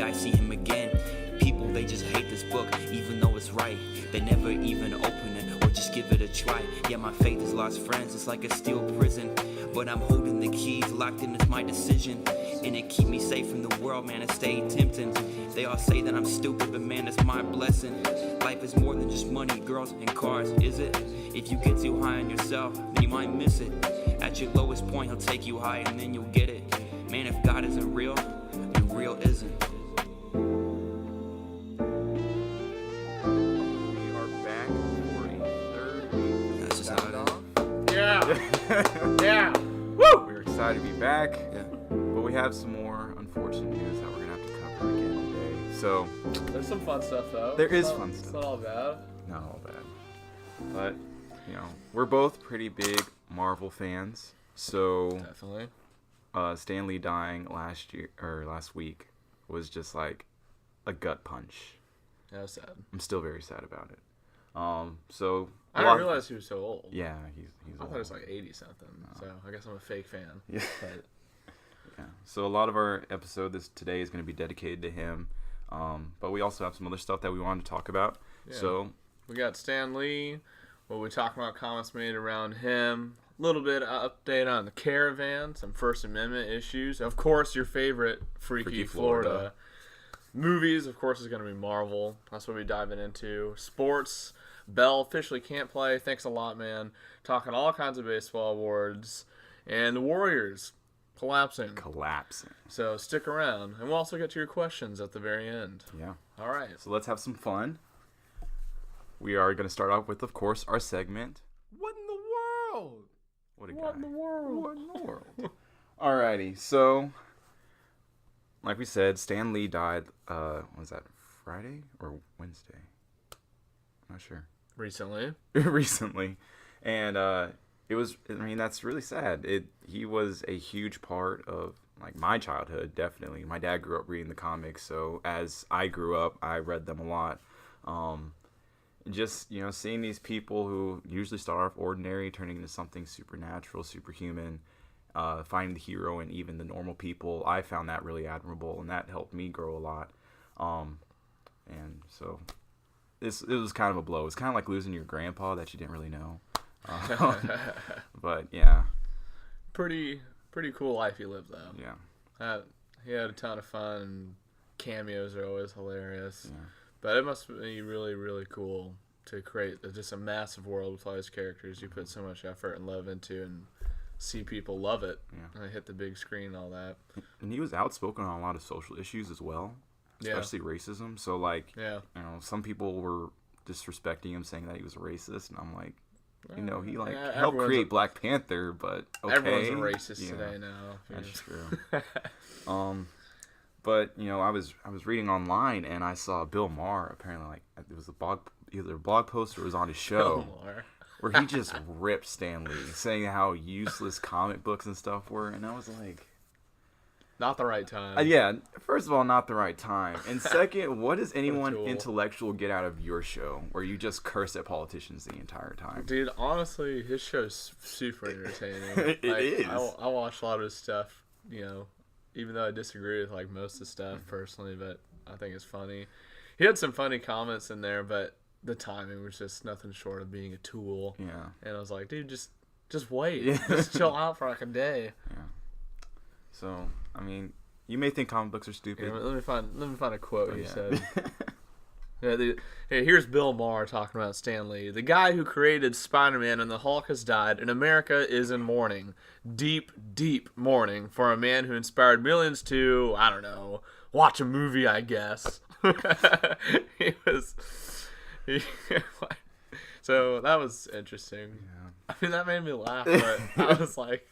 I see him again. People, they just hate this book, even though it's right. They never even open it or just give it a try. Yeah, my faith has lost friends, it's like a steel prison. But I'm holding the keys, locked in is my decision. And it keep me safe from the world, man, it stay tempting. They all say that I'm stupid, but man, it's my blessing. Life is more than just money, girls, and cars, is it? If you get too high on yourself, then you might miss it. At your lowest point, he'll take you high and then you'll get it. Man, if God isn't real, then real isn't. We are back for a third week. That's just how it is. Yeah. Yeah. Woo! We're excited to be back. Yeah. But we have some more unfortunate news that we're going to have to cover again today. So, There's some fun stuff though. There is It's not- fun It's stuff. not all bad. not all bad. But, we're both pretty big Marvel fans. So, Definitely. Stan Lee dying last week was just like a gut punch. Yeah, was sad. I'm still very sad about it. So I didn't realize he was so old. Yeah, he's I thought old. he was like 80 something. So I guess I'm a fake fan. Yeah. But Yeah. So a lot of our episode today is going to be dedicated to him. But we also have some other stuff that we wanted to talk about. Yeah. So we got Stan Lee. We'll be talking about comments made around him. A little bit of update on the Caravan, some First Amendment issues. Of course, your favorite Freaky Florida. Movies, of course, is going to be Marvel. That's what we're diving into. Sports. Bell officially can't play. Thanks a lot, man. Talking all kinds of baseball awards. And the Warriors collapsing. So stick around. And we'll also get to your questions at the very end. Yeah. All right. So let's have some fun. We are going to start off with, of course, our segment. What in the world? What a What guy. in the world? What in the world? Alrighty. So, like we said, Stan Lee died, was that Friday or Wednesday? I'm not sure. Recently. Recently. And that's really sad. He was a huge part of like my childhood, definitely. My dad grew up reading the comics, so as I grew up, I read them a lot. Just, seeing these people who usually start off ordinary turning into something supernatural, superhuman, finding the hero in even the normal people, I found that really admirable, and that helped me grow a lot. And so it was kind of a blow. It's kind of like losing your grandpa that you didn't really know. But yeah, Pretty cool life he lived though. yeah, He had a ton of fun. And cameos are always hilarious. yeah. But it must be really, really cool to create just a massive world with all these characters you put so much effort and love into, and see people love it. Yeah. And hit the big screen and all that. And he was outspoken on a lot of social issues as well, especially racism. So like, Yeah. some people were disrespecting him, saying that he was a racist, and I'm like, he Yeah, helped everyone's create Black Panther, but okay. Everyone's a racist Yeah, today now. That's true. But I was reading online and I saw Bill Maher, apparently, like, it was either a blog post or it was on his show, where he just ripped Stan Lee, saying how useless comic books and stuff were, and I was like, Not the right time. yeah, first of all, not the right time, and second, what does anyone tool. intellectual get out of your show where you just curse at politicians the entire time? Dude, honestly, his show's super entertaining. It is. I watch a lot of his stuff, even though I disagree with like most of the stuff personally, but I think it's funny. He had some funny comments in there, but the timing was just nothing short of being a tool. Yeah. And I was like, dude, just wait. Yeah. Just chill out for like a day. Yeah. So, I mean, you may think comic books are stupid. Here, let me find a quote he yeah. said. Hey, here's Bill Maher talking about Stan Lee. The guy who created Spider-Man and the Hulk has died, and America is in mourning. Deep, deep mourning for a man who inspired millions to, I don't know, watch a movie, I guess. So that was interesting. Yeah. I mean, that made me laugh, but I was like,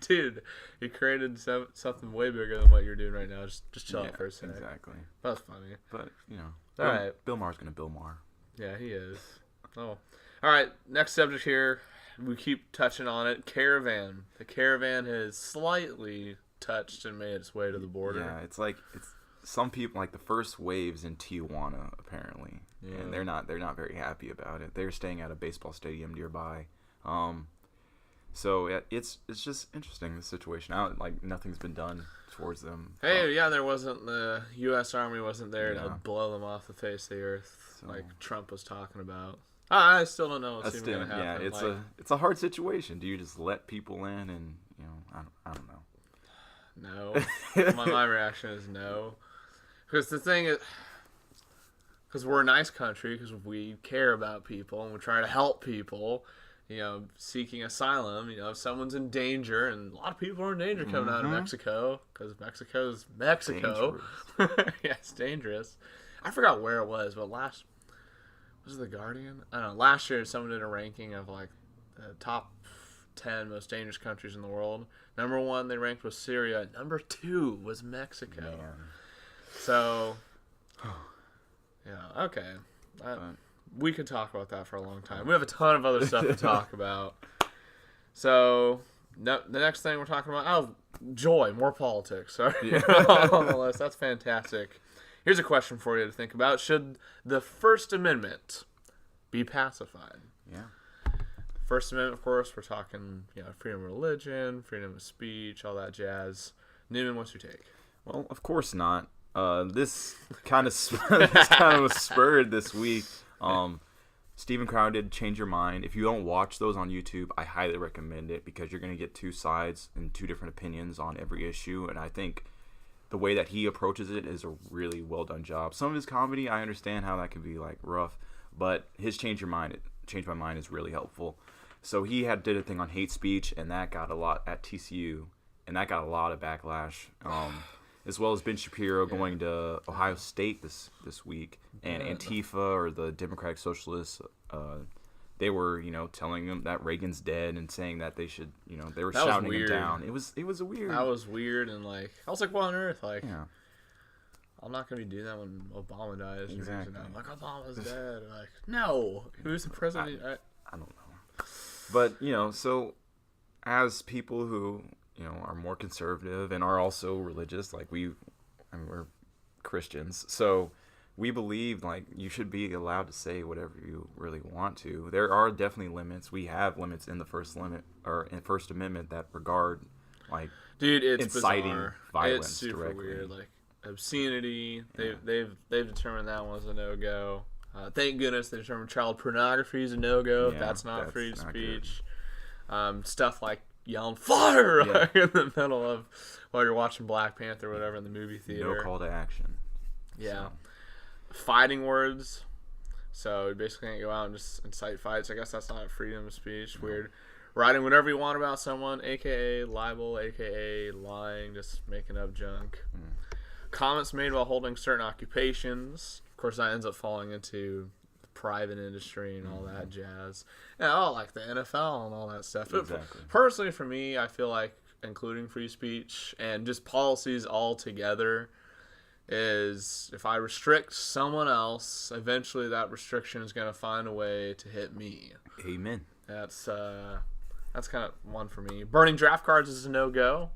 dude, he created something way bigger than what you're doing right now. Just chill out for a second. Exactly. That's funny. But, All right. Bill Maher's going to Bill Maher. Yeah, he is. Oh. All right, next subject here. We keep touching on it. Caravan. The Caravan has slightly touched and made its way to the border. Yeah, it's some people, like the first wave's in Tijuana, apparently. Yeah. And they're not very happy about it. They're staying at a baseball stadium nearby. So it's just interesting, the situation. Like nothing's been done towards them. Hey, yeah, there wasn't the U.S. Army wasn't there Yeah. to blow them off the face of the earth So- like Trump was talking about. I still don't know what's even gonna happen. Yeah, it's a hard situation. Do you just let people in and I don't know. No. my reaction is no. Because the thing is, because we're a nice country, because we care about people and we try to help people, seeking asylum. If someone's in danger, and a lot of people are in danger coming out of Mexico, because Mexico's Mexico. Yeah, it's dangerous. I forgot where it was, but was it The Guardian? I don't know. Last year, someone did a ranking of like the top 10 most dangerous countries in the world. Number 1 they ranked was Syria. Number 2 was Mexico. Man. So, yeah, okay. We could talk about that for a long time. We have a ton of other stuff to talk about. So, the next thing we're talking about, joy, more politics. Sorry, on the list. That's fantastic. Here's a question for you to think about. Should the First Amendment be pacified? Yeah. First Amendment, of course, we're talking, freedom of religion, freedom of speech, all that jazz. Newman, what's your take? Well, of course not. This kind of was spurred this week. Stephen Crowder did Change Your Mind. If you don't watch those on YouTube, I highly recommend it because you're going to get two sides and two different opinions on every issue. And I think the way that he approaches it is a really well done job. Some of his comedy, I understand how that can be like rough, but his Change My Mind is really helpful. So he did a thing on hate speech, and that got a lot at TCU, and that got a lot of backlash. As well as Ben Shapiro going to Ohio State this week, and Antifa or the Democratic Socialists, they were telling him that Reagan's dead and saying that they should they were shouting him down. It was weird. That was weird, and I was like, what on earth? Yeah. I'm not gonna be doing that when Obama dies. Exactly. I'm like, Obama's dead. Like, no, who's the president? I don't know. But so as people who are more conservative and are also religious, like we're Christians, so we believe you should be allowed to say whatever you really want to. There are definitely limits. We have limits in the First Amendment that regard it's inciting bizarre. violence it's super directly. Weird, obscenity. They've determined that one's a no go. Thank goodness they determined child pornography is a no go. Yeah, that's not free not speech. Stuff like yelling fire in the middle of while you're watching Black Panther or whatever in the movie theater. No call to action. Yeah. Fighting words. So you basically can't go out and just incite fights. I guess that's not freedom of speech. No. Weird. Writing whatever you want about someone, aka libel, aka lying, just making up junk. Comments made while holding certain occupations. Of course, that ends up falling into the private industry and all that jazz. And like the NFL and all that stuff. Exactly. Personally, for me, I feel like including free speech and just policies altogether is if I restrict someone else, eventually that restriction is going to find a way to hit me. Amen. That's kind of one for me. Burning draft cards is a no-go.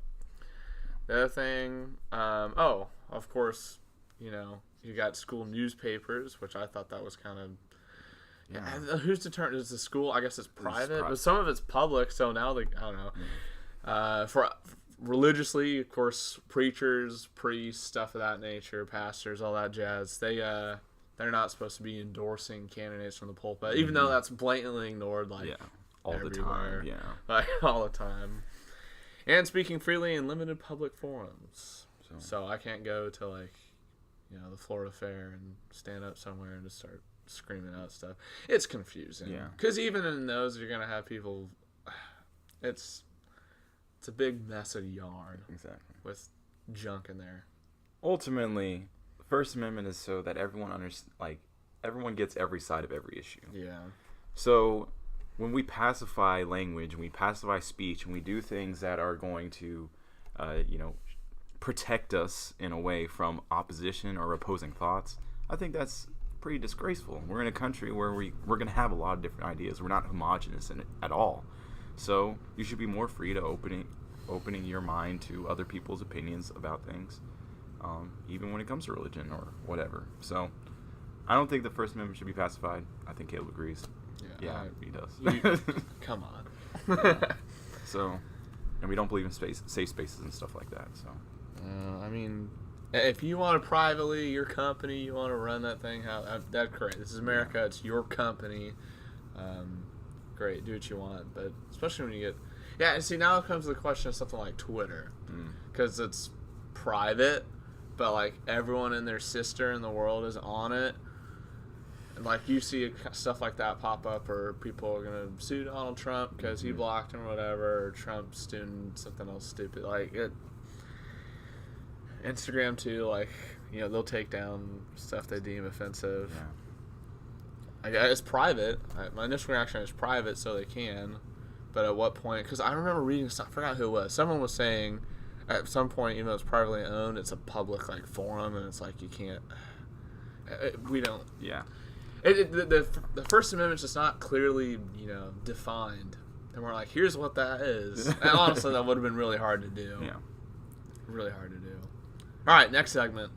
The other thing, of course, you got school newspapers, which I thought that was kind of... Yeah. Who's determined? Is the school? I guess it's private, but some of it's public. So now I don't know. For religiously, of course, preachers, priests, stuff of that nature, pastors, all that jazz. They're not supposed to be endorsing candidates from the pulpit, even though that's blatantly ignored. All everywhere. the time. Yeah. All the time. And speaking freely in limited public forums. So I can't go to the Florida Fair and stand up somewhere and just start screaming out stuff. It's confusing. Yeah. Because even in those, you're gonna have people. It's a big mess of yarn. Exactly. With junk in there. Ultimately, the First Amendment is so that everyone everyone gets every side of every issue. Yeah. So when we pacify language, and we pacify speech, and we do things that are going to, protect us in a way from opposition or opposing thoughts, I think that's pretty disgraceful. We're in a country where we're going to have a lot of different ideas. We're not homogenous in it at all. So you should be more free to opening your mind to other people's opinions about things, even when it comes to religion or whatever. So I don't think the First Amendment should be pacified. I think Caleb agrees. Yeah, he does. Come on. So, and we don't believe in safe spaces and stuff like that. So, I mean, if you want to privately, your company, you want to run that thing, that's great. This is America. It's your company. Great, do what you want. But especially when you get, and see, now it comes to the question of something like Twitter, because it's private, but like everyone and their sister in the world is on it. And like you see stuff like that pop up, or people are gonna sue Donald Trump because he blocked him or whatever, or Trump's doing something else stupid. Like it, Instagram too. Like they'll take down stuff they deem offensive. It's private. My initial reaction is private, so they can. But at what point? Because I remember reading stuff. I forgot who it was. Someone was saying at some point, even though it's privately owned, it's a public like forum, and it's like you can't. We don't. Yeah. The First Amendment's just not clearly defined, and we're like, here's what that is. And honestly, that would have been really hard to do. Yeah. Really hard to do. All right, next segment.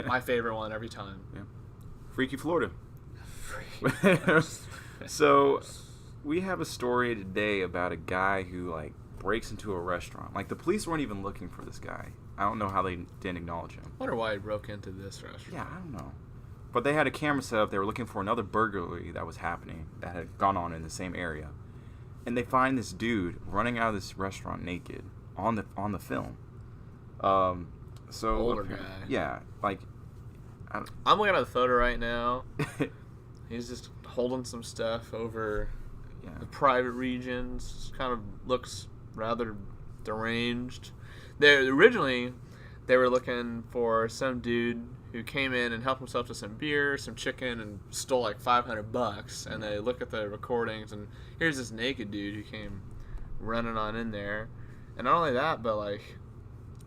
My favorite one every time. Yeah. Freaky Florida. So, we have a story today about a guy who like breaks into a restaurant. Like the police weren't even looking for this guy. I don't know how they didn't acknowledge him. I wonder why he broke into this restaurant. Yeah, I don't know. But they had a camera set up. They were looking for another burglary that was happening that had gone on in the same area, and they find this dude running out of this restaurant naked on the film. So older guy. Yeah, like I'm looking at the photo right now. He's just holding some stuff over the private regions. Kind of looks rather deranged. Originally, they were looking for some dude who came in and helped himself to some beer, some chicken, and stole like $500. And they look at the recordings, and here's this naked dude who came running on in there. And not only that, but like,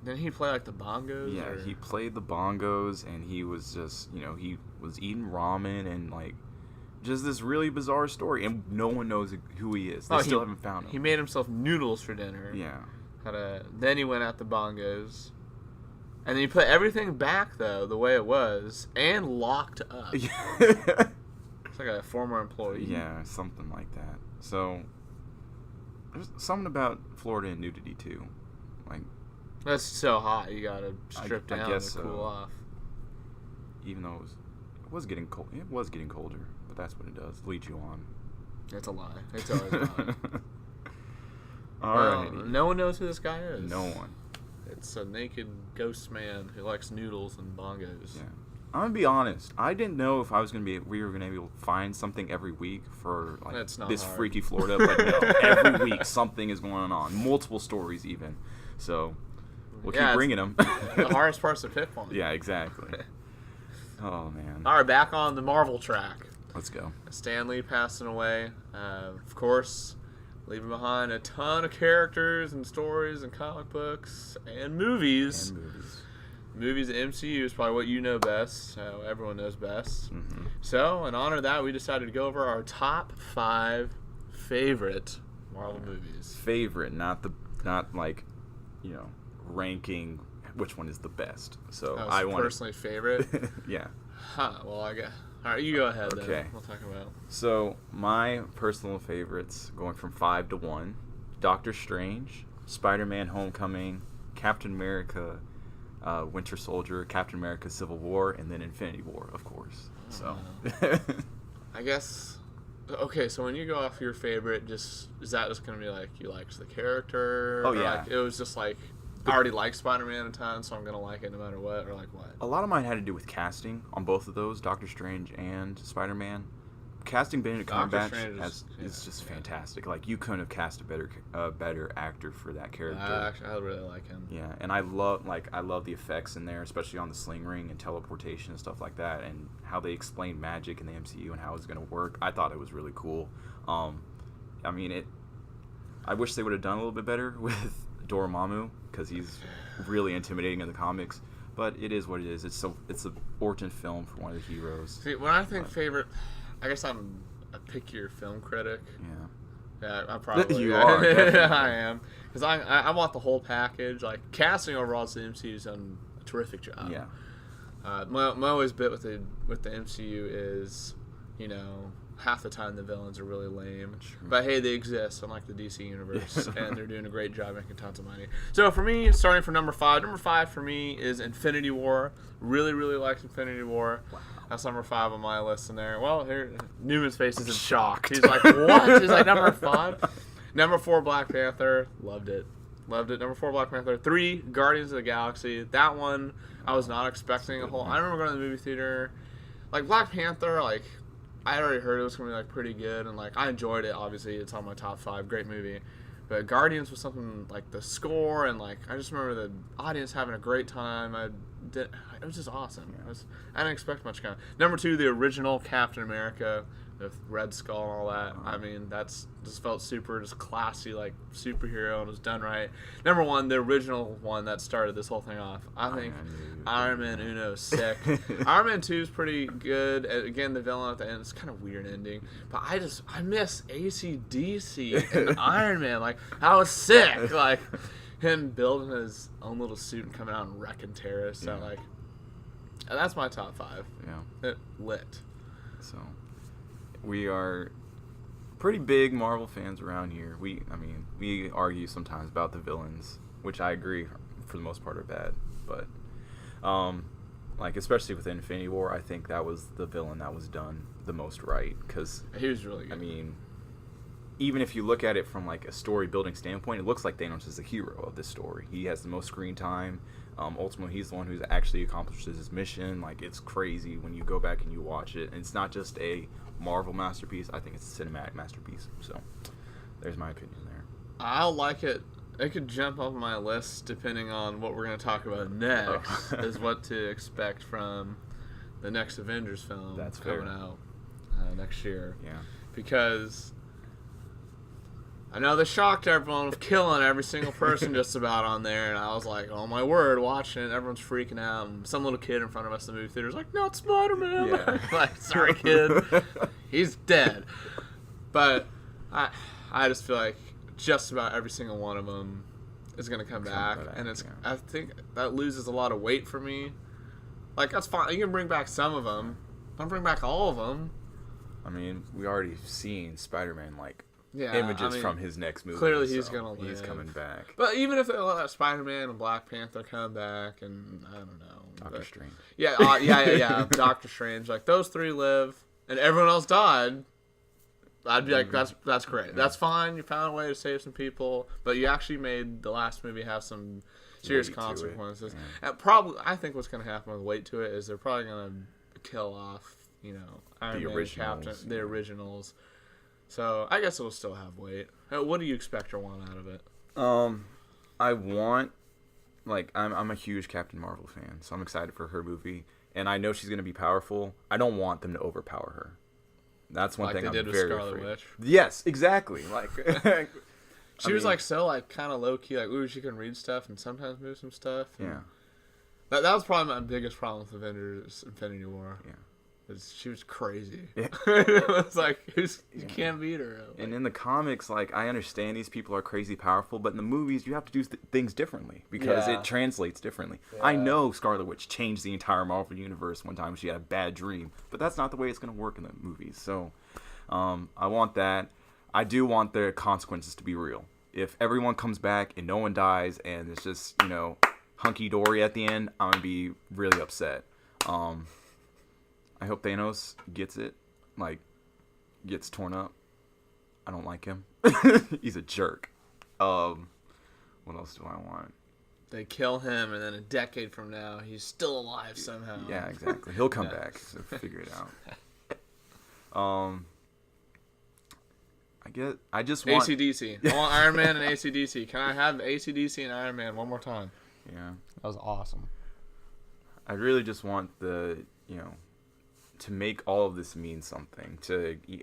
didn't he play like the bongos? Yeah, he played the bongos, and he was just, he was eating ramen and like, just this really bizarre story, and no one knows who he is. They still haven't found him. He made himself noodles for dinner. Yeah. Then he went at the bongos. And then he put everything back, though, the way it was, and locked up. It's like a former employee. Yeah, something like that. So, there's something about Florida and nudity, too. Like, that's so hot, you gotta strip down to cool off. Even though it was getting cold. It was getting colder, but that's what it does. Lead you on. It's a lie. It's always a lie. Alrighty. No one knows who this guy is. No one. It's a naked ghost man who likes noodles and bongos. Yeah. I'm gonna be honest. I didn't know if we were gonna be able to find something every week for like this hard. Freaky Florida, but no, every week something is going on, multiple stories even. So we'll keep bringing them. The hardest part's to pick one. Yeah, exactly. Oh man. All right, back on the Marvel track. Let's go. Stan Lee passing away. Of course, leaving behind a ton of characters and stories and comic books and movies. Movies, the MCU is probably what you know best. Everyone knows best. Mm-hmm. So, in honor of that, we decided to go over our top 5 favorite Marvel movies. Favorite, not like, ranking which one is the best. So I want personally favorite. Yeah. Huh. Well, I guess. All right, you go ahead. Okay. Then. We'll talk about. So my personal favorites, going from 5 to 1: Doctor Strange, Spider-Man: Homecoming, Captain America, Winter Soldier, Captain America: Civil War, and then Infinity War, of course. So. I guess. Okay, so when you go off your favorite, is that just gonna be like you liked the character? Oh yeah. Like, it was just like. I already like Spider-Man a ton, so I'm going to like it no matter what, or like what? A lot of mine had to do with casting on both of those, Doctor Strange and Spider-Man. Casting Benedict Cumberbatch is just fantastic. Like, you couldn't have cast a better actor for that character. Actually, I really like him. Yeah, and I love the effects in there, especially on the sling ring and teleportation and stuff like that, and how they explained magic in the MCU and how it's going to work. I thought it was really cool. I wish they would have done a little bit better with Dormammu, because he's really intimidating in the comics, but it is what it is. It's an origin film for one of the heroes. See, when I think favorite, I guess I'm a pickier film critic. Yeah, I probably you are. I am, because I want the whole package. Like, casting overall, the MCU's done a terrific job. Yeah. My always bit with the MCU is, half the time the villains are really lame. But hey, they exist, unlike the DC universe, and they're doing a great job making tons of money. So for me, starting from number 5 for me is Infinity War. Really, really liked Infinity War. Wow. That's number 5 on my list in there. Well, here, Newman's face is in shock. He's like, what? He's like, number 5? Number 4, Black Panther. Loved it. Number 4, Black Panther. 3, Guardians of the Galaxy. That one, I was not expecting a whole... I remember going to the movie theater. Like, Black Panther, like... I had already heard it was going to be, like, pretty good, and, like, I enjoyed it, obviously. It's on my top 5. Great movie. But Guardians was something, like, the score, and, like, I just remember the audience having a great time. It was just awesome. I didn't expect much kind of... Number 2, the original Captain America with Red Skull and all that. I mean, that's just felt super just classy, like, superhero, and was done right. Number 1, the original one that started this whole thing off. I think Iron Man Uno is sick. Iron Man 2 is pretty good. Again, the villain at the end, it's kind of weird ending. But I miss AC/DC and Iron Man. Like, that was sick. Like, him building his own little suit and coming out and wrecking terrorists. So, like, that's my top 5. Yeah. It lit. So... We are pretty big Marvel fans around here. We argue sometimes about the villains, which I agree for the most part are bad. But, like, especially with Infinity War, I think that was the villain that was done the most right. Because he was really good. I mean, even if you look at it from, like, a story building standpoint, it looks like Thanos is the hero of this story. He has the most screen time. Ultimately, he's the one who's actually accomplishes his mission. Like, it's crazy when you go back and you watch it. And it's not just a Marvel masterpiece. I think it's a cinematic masterpiece. So, there's my opinion there. I'll like it. It could jump off my list depending on what we're going to talk about next, is what to expect from the next Avengers film coming out next year. Yeah. Because... I know they shocked everyone with killing every single person just about on there, and I was like, oh my word, watching it, everyone's freaking out, and some little kid in front of us in the movie theater was like, not Spider-Man! Yeah. Like, sorry kid, he's dead. But I just feel like just about every single one of them is going to come back, and I think that loses a lot of weight for me. Like, that's fine, you can bring back some of them, don't bring back all of them. I mean, we already seen Spider-Man, like, images from his next movie. Clearly, he's gonna live. He's coming back. But even if they let Spider-Man and Black Panther come back, and I don't know, Doctor Strange. Yeah, Doctor Strange. Like, those 3 live, and everyone else died. I'd be like, that's great. Yeah. That's fine. You found a way to save some people, but you actually made the last movie have some serious consequences. Yeah. And probably, I think what's gonna happen with weight to it is they're probably gonna kill off, Iron Man, Captain, the originals. So, I guess it'll still have weight. What do you expect or want out of it? I want, like, I'm a huge Captain Marvel fan, so I'm excited for her movie. And I know she's going to be powerful. I don't want them to overpower her. That's one thing I'm very afraid. Like they did with Scarlet Witch? Yes, exactly. Like, she was, like, so, like, kind of low-key, like, ooh, she can read stuff and sometimes move some stuff. Yeah. That was probably my biggest problem with Avengers Infinity War. Yeah. She was crazy. Yeah. It was like, you can't beat her. Like, and in the comics, like, I understand these people are crazy powerful, but in the movies, you have to do things differently because it translates differently. Yeah. I know Scarlet Witch changed the entire Marvel universe one time when she had a bad dream, but that's not the way it's going to work in the movies. So, I want that. I do want the consequences to be real. If everyone comes back and no one dies and it's just, hunky-dory at the end, I'm going to be really upset. I hope Thanos gets it, like, gets torn up. I don't like him. He's a jerk. What else do I want? They kill him, and then a decade from now, he's still alive somehow. Yeah, exactly. He'll come back, so figure it out. I just want... AC/DC. I want Iron Man and AC/DC. Can I have AC/DC and Iron Man one more time? Yeah. That was awesome. I really just want to make all of this mean something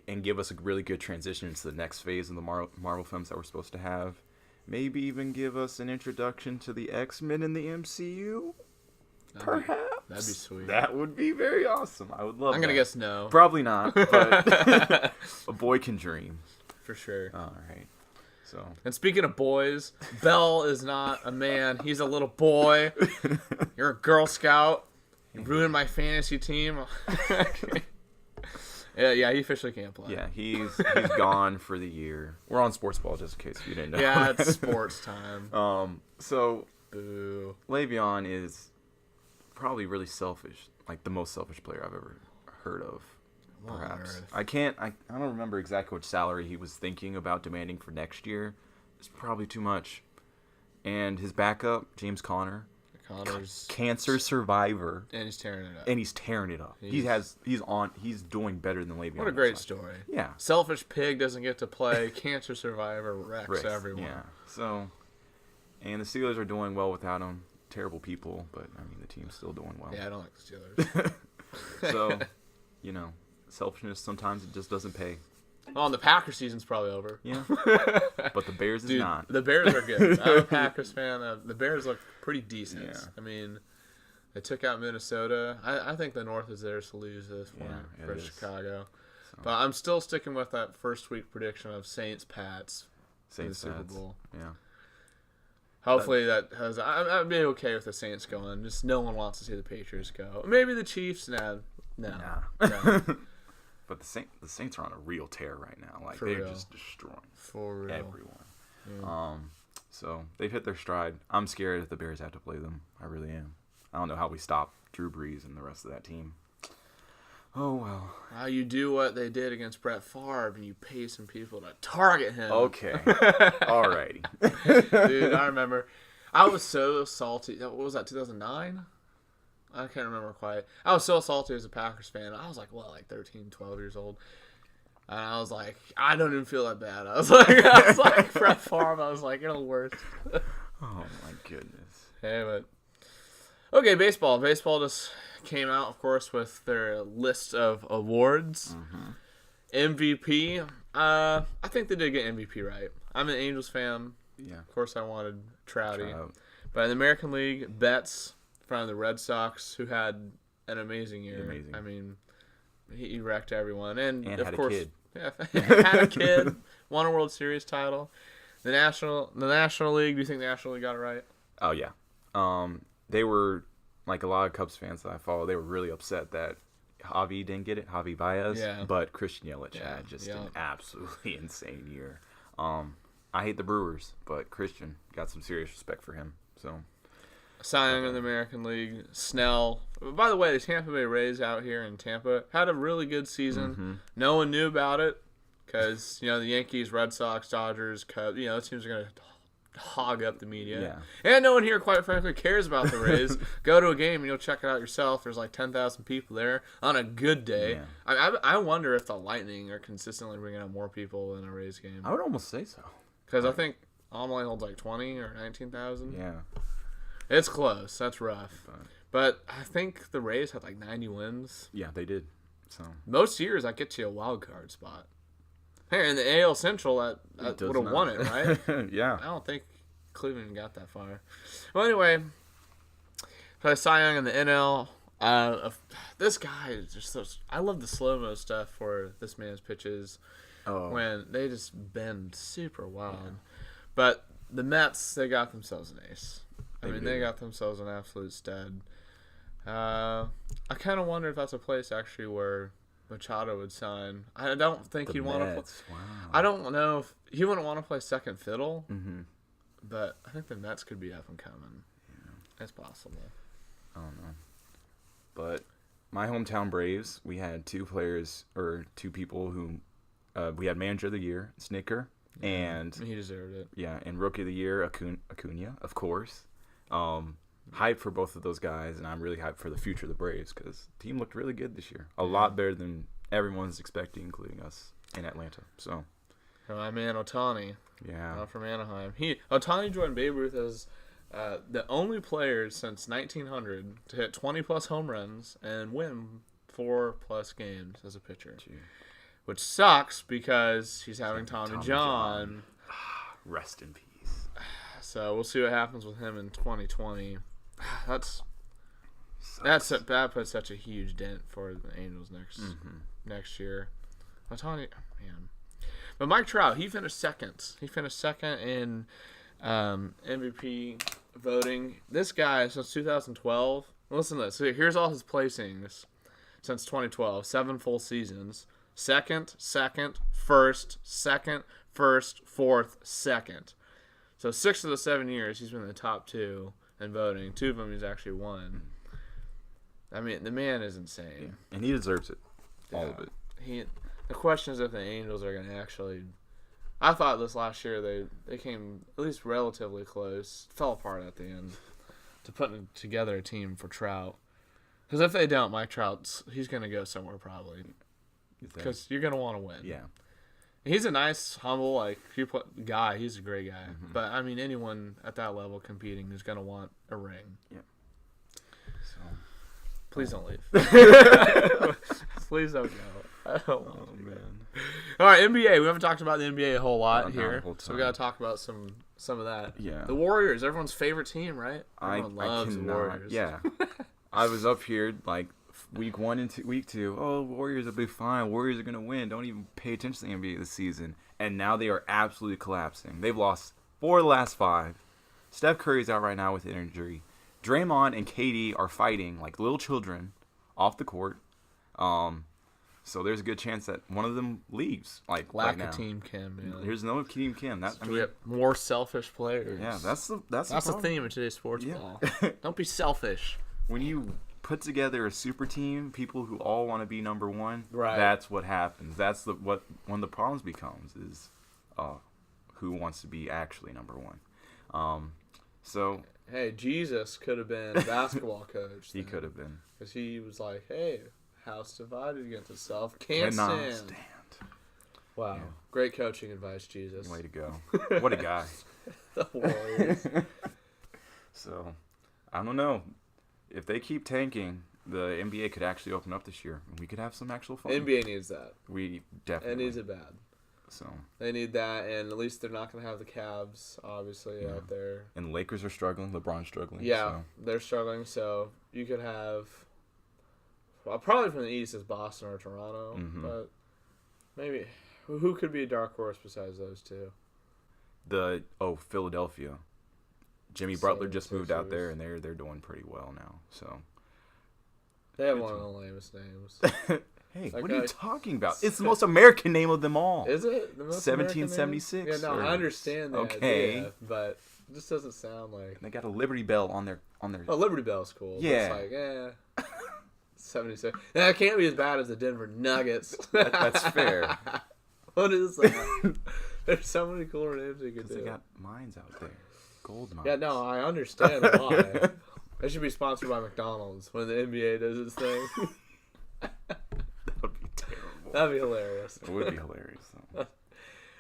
and give us a really good transition into the next phase of the Marvel films that we're supposed to have. Maybe even give us an introduction to the X-Men in the MCU. Perhaps. That'd be sweet. That would be very awesome. I would love that. I'm going to guess no. Probably not, but a boy can dream. For sure. All right. So. And speaking of boys, Belle is not a man. He's a little boy. You're a Girl Scout. You ruined my fantasy team. Yeah, he officially can't play. Yeah, he's gone for the year. We're on sportsball, just in case you didn't know. Yeah, it's sports time. So Boo. Le'Veon is probably really selfish, like the most selfish player I've ever heard of. What on Perhaps earth? I don't remember exactly which salary he was thinking about demanding for next year. It's probably too much. And his backup, James Conner, Connor's cancer survivor, and he's tearing it up. and he's tearing it up. He's doing better than Le'Veon. What a great story. Yeah. Selfish pig doesn't get to play. Cancer survivor wrecks everyone. Yeah. So, and the Steelers are doing well without him. Terrible people, but I mean the team's still doing well. Yeah, I don't like the Steelers. So, selfishness sometimes it just doesn't pay. Well, and the Packers season's probably over. Yeah. But the Bears is Dude, not. the Bears are good. I'm a Packers fan. The Bears look pretty decent. Yeah. I mean, they took out Minnesota. I think the North is theirs to lose this one Yeah, for it is. Chicago. So, But I'm still sticking with that first week prediction of Saints-Pats in the Saints Super Pats. Bowl. Yeah. Hopefully that has. I'd be okay with the Saints going. Just no one wants to see the Patriots go. Maybe the Chiefs. No. Nah. But the Saints are on a real tear right now. Like For they're real. just destroying For real. everyone. Yeah. So they've hit their stride. I'm scared if the Bears have to play them. I really am. I don't know how we stop Drew Brees and the rest of that team. Oh well. How you do what they did against Brett Favre and you pay some people to target him. Okay. Alrighty. Dude, I remember. I was so salty. What was that, 2009? I can't remember quite. I was so salty as a Packers fan. I was like, 13, 12 years old. And I was like, I don't even feel that bad. I was like Brett Favre. I was like, you're the worst. Oh my goodness. Hey, but okay, baseball. Baseball just came out, of course, with their list of awards. MVP. I think they did get MVP right. I'm an Angels fan. Yeah. Of course, I wanted Trouty. Trout. But in the American League, Betts from the Red Sox, who had an amazing year. Amazing. I mean, he wrecked everyone, and of had course, a kid. Yeah, had a kid, won a World Series title. The National League. Do you think the National League got it right? Oh yeah. They were like a lot of Cubs fans that I follow. They were really upset that Javi didn't get it, Javi Baez. Yeah. But Christian Yelich Yeah, had just yeah. an absolutely insane year. I hate the Brewers, but Christian got some serious respect for him. So. Cy Young in the American League. Snell. By the way, the Tampa Bay Rays out here in Tampa had a really good season. No one knew about it because, the Yankees, Red Sox, Dodgers, Cubs, those teams are going to hog up the media. Yeah. And no one here, quite frankly, cares about the Rays. Go to a game and you'll check it out yourself. There's like 10,000 people there on a good day. Yeah. I wonder if the Lightning are consistently bringing out more people in a Rays game. I would almost say so. Because I think Amelie holds like 20 or 19,000. Yeah. It's close. That's rough. But I think the Rays had like 90 wins. Yeah, they did. So Most years, that gets you a wild card spot. Hey, in the AL Central, that does would have not. won it, right? Yeah. I don't think Cleveland got that far. Well, anyway, so Cy Young in the NL. This guy is just so. I love the slow-mo stuff for this man's pitches when they just bend super wild. Yeah. But the Mets, they got themselves an ace. They got themselves an absolute stud. I kind of wonder if that's a place actually where Machado would sign. I don't think he'd want to. Wow. I don't know if he wouldn't want to play second fiddle. Mm-hmm. But I think the Mets could be up and coming. Yeah. It's possible. I don't know. But my hometown Braves, we had two people who we had manager of the year, Snicker, and he deserved it. Yeah, and rookie of the year, Acuna, of course. Hyped for both of those guys, and I'm really hyped for the future of the Braves because the team looked really good this year. A lot better than everyone's expecting, including us in Atlanta. So, my man Ohtani, from Anaheim. Ohtani joined Babe Ruth as the only player since 1900 to hit 20-plus home runs and win 4+ games as a pitcher. Gee. Which sucks because he's having Tommy John. Rest in peace. So we'll see what happens with him in 2020. That puts such a huge dent for the Angels next year. Ohtani, man. But Mike Trout, he finished second. He finished second in MVP voting. This guy, since 2012, listen to this. So here's all his placings since 2012. 7 full seasons. second, first, second, first, fourth, second. So 6 of the 7 years he's been in the top 2 in voting. 2 of them he's actually won. I mean, the man is insane. Yeah. And he deserves it. All of it. The question is if the Angels are going to actually... I thought this last year they came at least relatively close. Fell apart at the end to putting together a team for Trout. Because if they don't, Mike Trout's... He's going to go somewhere probably. Because you're going to want to win. Yeah. He's a nice, humble, guy. He's a great guy. Mm-hmm. But, I mean, anyone at that level competing is going to want a ring. Yeah. So... Please don't leave. Please don't go. I don't want to. Man. All right, NBA. We haven't talked about the NBA a whole lot here. So we got to talk about some of that. Yeah. The Warriors, everyone's favorite team, right? Everyone loves the Warriors. Yeah. I was up here like week 1 and week 2. Oh, Warriors will be fine. Warriors are going to win. Don't even pay attention to the NBA this season. And now they are absolutely collapsing. They've lost 4 of the last 5. Steph Curry's out right now with an injury. Draymond and KD are fighting like little children off the court. So there's a good chance that one of them leaves. Like lack right now. of team Kim. Yeah. There's no team Kim. We have more selfish players. Yeah, that's the theme of today's sports ball. Don't be selfish. When you put together a super team, people who all want to be number 1. Right. That's what happens. That's one of the problems becomes is who wants to be actually number 1. So. Hey, Jesus could have been a basketball coach. He could have been. Because he was like, hey, house divided against itself. Can't stand. Wow. Yeah. Great coaching advice, Jesus. Way to go. What a guy. The Warriors. So, I don't know. If they keep tanking, the NBA could actually open up this year. And we could have some actual fun. NBA needs that. We definitely. It needs it bad. So they need that, and at least they're not going to have the Cavs, obviously, out there. And the Lakers are struggling. LeBron's struggling. Yeah, so. They're struggling. So you could have, probably from the East is Boston or Toronto, but maybe who could be a dark horse besides those two? Philadelphia. Jimmy Butler just moved out there, and they're doing pretty well now. So they have one of the lamest names. Hey, what are you talking about? It's the most American name of them all. Is it? The most 1776? Yeah, no, I understand that. Okay. Idea, but it just doesn't sound like... They got a Liberty Bell on their... Oh, Liberty Bell's cool. Yeah. But it's like, 76. Now, it can't be as bad as the Denver Nuggets. That's fair. What is that? There's so many cooler names you could do. Because they got mines out there. Gold mines. Yeah, no, I understand why. They should be sponsored by McDonald's when the NBA does its thing. That would be terrible. That'd be hilarious. It would be hilarious, though.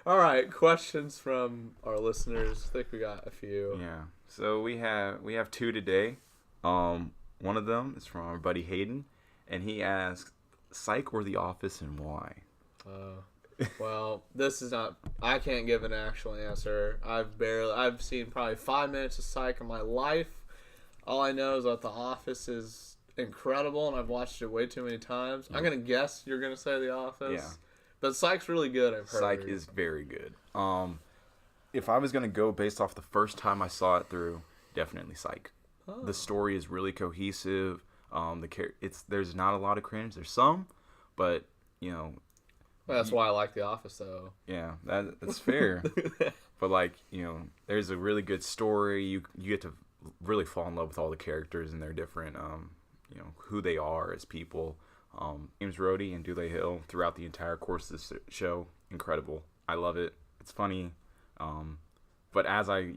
All right, questions from our listeners. I think we got a few. Yeah. So we have 2 today. One of them is from our buddy Hayden, and he asks, Psych or The Office and why? Well, this is not... I can't give an actual answer. I've seen probably 5 minutes of Psych in my life. All I know is that The Office is incredible, and I've watched it way too many times. I'm going to guess you're going to say The Office. Yeah. But Psych's really good, I've heard. Psych is very good. If I was going to go based off the first time I saw it through, definitely Psych. Oh. The story is really cohesive. There's not a lot of cringe. There's some, but, Well, that's why I like The Office, though. Yeah, that's fair. But, there's a really good story. You get to really fall in love with all the characters and their different, who they are as people. James Rhodey and Dule Hill throughout the entire course of this show, incredible. I love it. It's funny. But as I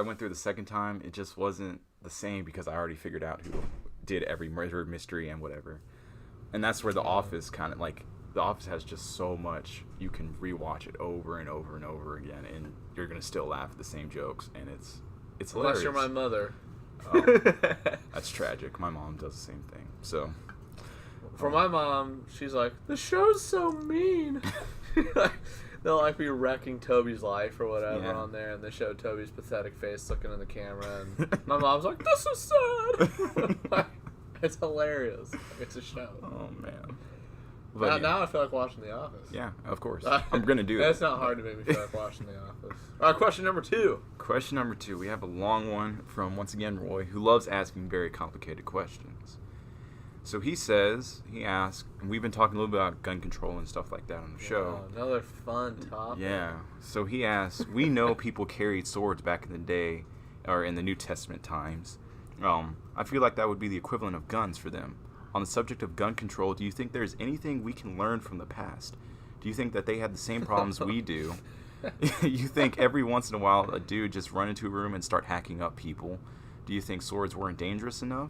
went through the second time, it just wasn't the same because I already figured out who did every murder mystery and whatever. And that's where The Office kind of The Office has just so much. You can rewatch it over and over and over again, and you're gonna still laugh at the same jokes, and it's hilarious. Unless you're my mother. That's tragic. My mom does the same thing. So, for my mom, she's like, the show's so mean. They'll be wrecking Toby's life or whatever on there, and they show Toby's pathetic face looking in the camera, and my mom's like, this is sad. It's hilarious. It's a show. Oh man. Now I feel like watching The Office. Yeah, of course. I'm going to do that. It's not hard to make me feel like watching The Office. All right, question number 2. Question number 2. We have a long one from, once again, Roy, who loves asking very complicated questions. So he asked, and we've been talking a little bit about gun control and stuff like that on the show. Another fun topic. Yeah. So he asked, we know people carried swords back in the day, or in the New Testament times. I feel like that would be the equivalent of guns for them. On the subject of gun control, do you think there's anything we can learn from the past? Do you think that they had the same problems we do? You think every once in a while a dude just run into a room and start hacking up people? Do you think swords weren't dangerous enough?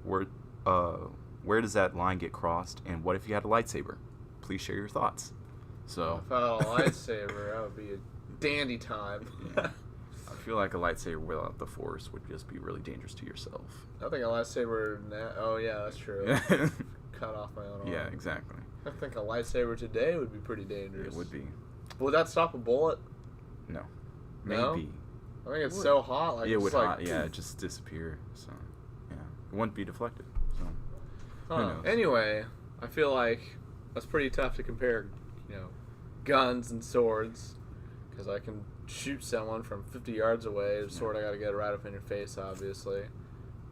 Where does that line get crossed? And what if you had a lightsaber? Please share your thoughts. So If I had a lightsaber, that would be a dandy time. yeah. I feel like a lightsaber without the Force would just be really dangerous to yourself. I think a lightsaber. Oh yeah, that's true. Cut off my own arm. Yeah, exactly. I think a lightsaber today would be pretty dangerous. It would be. Would that stop a bullet? No. No? Maybe. I think it's so hot. Like It it's would like, hot. Yeah, it just disappear. So yeah, it wouldn't be deflected. So who knows? Anyway, I feel like that's pretty tough to compare, guns and swords, because I can shoot someone from 50 yards away. A sword, I got to get it right up in your face, obviously.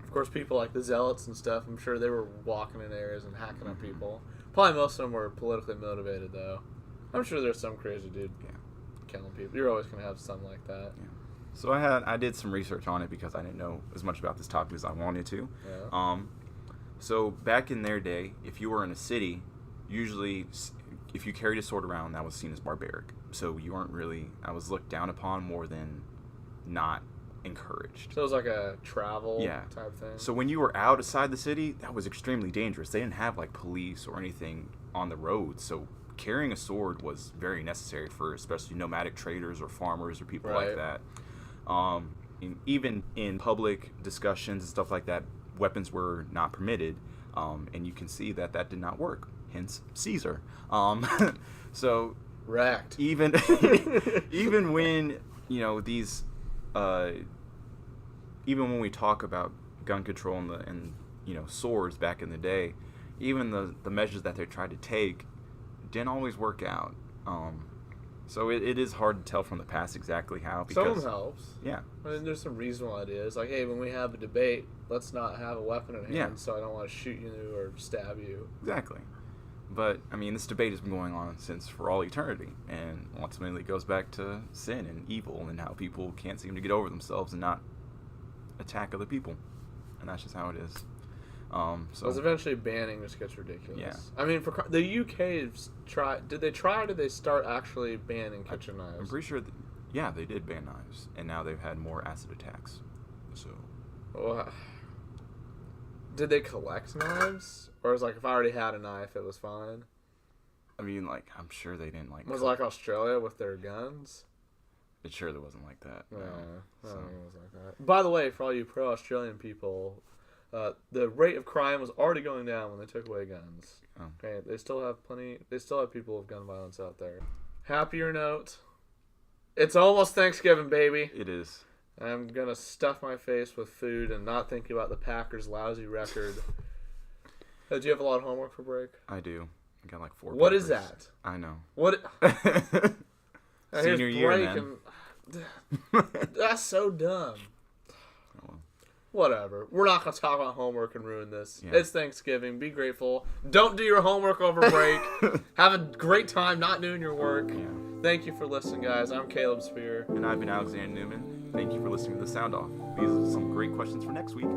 Of course, people like the zealots and stuff, I'm sure they were walking in areas and hacking up people. Probably most of them were politically motivated, though. I'm sure there's some crazy dude killing people. You're always going to have some like that. Yeah. So I did some research on it because I didn't know as much about this topic as I wanted to. Yeah. So back in their day, if you were in a city, usually if you carried a sword around, that was seen as barbaric. So you weren't really, I was looked down upon more than not encouraged. So it was like a travel type thing? So when you were outside the city, that was extremely dangerous. They didn't have like police or anything on the road. So carrying a sword was very necessary for especially nomadic traders or farmers or people like that. And even in public discussions and stuff like that, weapons were not permitted, and you can see that did not work. Hence Caesar. So wrecked. Even when these, even when we talk about gun control and swords back in the day, even the measures that they tried to take didn't always work out. So it is hard to tell from the past exactly how. Because, some of them helps. Yeah. I mean, there's some reasonable ideas. Like, hey, when we have a debate, let's not have a weapon in hand so I don't want to shoot you or stab you. Exactly. But, I mean, this debate has been going on since for all eternity. And ultimately it goes back to sin and evil and how people can't seem to get over themselves and not attack other people. And that's just how it is. Because eventually banning just gets ridiculous. Yeah. I mean, for the UK's did they try or did they start actually banning kitchen knives? I'm pretty sure they did ban knives, and now they've had more acid attacks. So, well, did they collect knives, or was like if I already had a knife, it was fine? I mean, like I'm sure they didn't like. Was it like Australia with their guns? It surely wasn't like that. No, so. I don't think it was like that. By the way, for all you pro-Australian people, the rate of crime was already going down when they took away guns. Oh. Okay, they still have people with gun violence out there. Happier note. It's almost Thanksgiving, baby. It is. I'm going to stuff my face with food and not think about the Packers' lousy record. Do you have a lot of homework for break? I do. I got like 4 What papers. is that? I know. What? Senior year, man. That's so dumb. Whatever. We're not going to talk about homework and ruin this. Yeah. It's Thanksgiving. Be grateful. Don't do your homework over break. Have a great time not doing your work. Yeah. Thank you for listening, guys. I'm Caleb Spear. And I've been Alexander Newman. Thank you for listening to The Sound Off. These are some great questions for next week.